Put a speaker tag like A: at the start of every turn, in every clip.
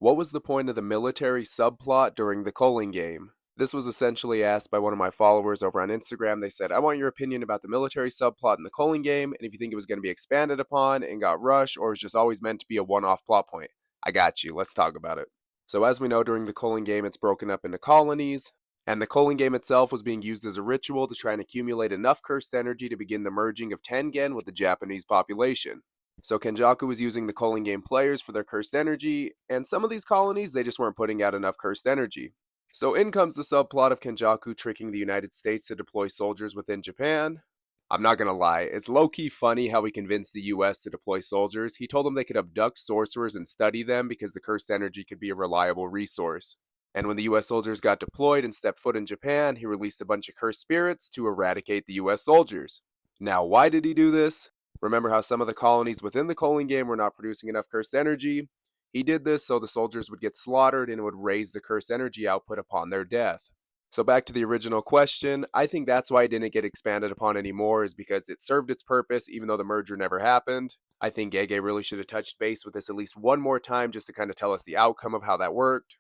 A: What was the point of the military subplot during the Culling game? This was essentially asked by one of my followers over on Instagram. They said, I want your opinion about the military subplot in the Culling game, and if you think it was going to be expanded upon and got rushed, or was just always meant to be a one off plot point. I got you. Let's talk about it. So, as we know, during the Culling game, it's broken up into colonies, and the Culling game itself was being used as a ritual to try and accumulate enough cursed energy to begin the merging of Tengen with the Japanese population. So Kenjaku was using the Culling game players for their cursed energy, and some of these colonies, they just weren't putting out enough cursed energy. So in comes the subplot of Kenjaku tricking the United States to deploy soldiers within Japan. I'm not gonna lie, it's low-key funny how he convinced the US to deploy soldiers. He told them they could abduct sorcerers and study them because the cursed energy could be a reliable resource. And when the US soldiers got deployed and stepped foot in Japan, he released a bunch of cursed spirits to eradicate the US soldiers. Now, why did he do this? Remember how some of the colonies within the Culling game were not producing enough cursed energy? He did this so the soldiers would get slaughtered and it would raise the cursed energy output upon their death. So back to the original question, I think that's why it didn't get expanded upon anymore, is because it served its purpose even though the merger never happened. I think Gege really should have touched base with this at least one more time just to kind of tell us the outcome of how that worked.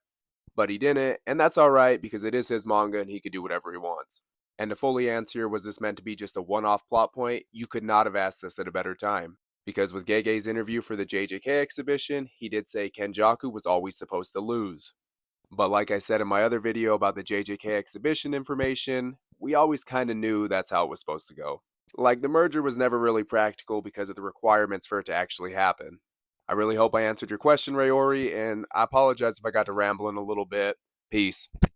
A: But he didn't, and that's alright because it is his manga and he could do whatever he wants. And to fully answer, was this meant to be just a one off plot point? You could not have asked this at a better time. Because with Gege's interview for the JJK exhibition, he did say Kenjaku was always supposed to lose. But like I said in my other video about the JJK exhibition information, we always kinda knew that's how it was supposed to go. Like, the merger was never really practical because of the requirements for it to actually happen. I really hope I answered your question, Rayori, and I apologize if I got to rambling a little bit. Peace.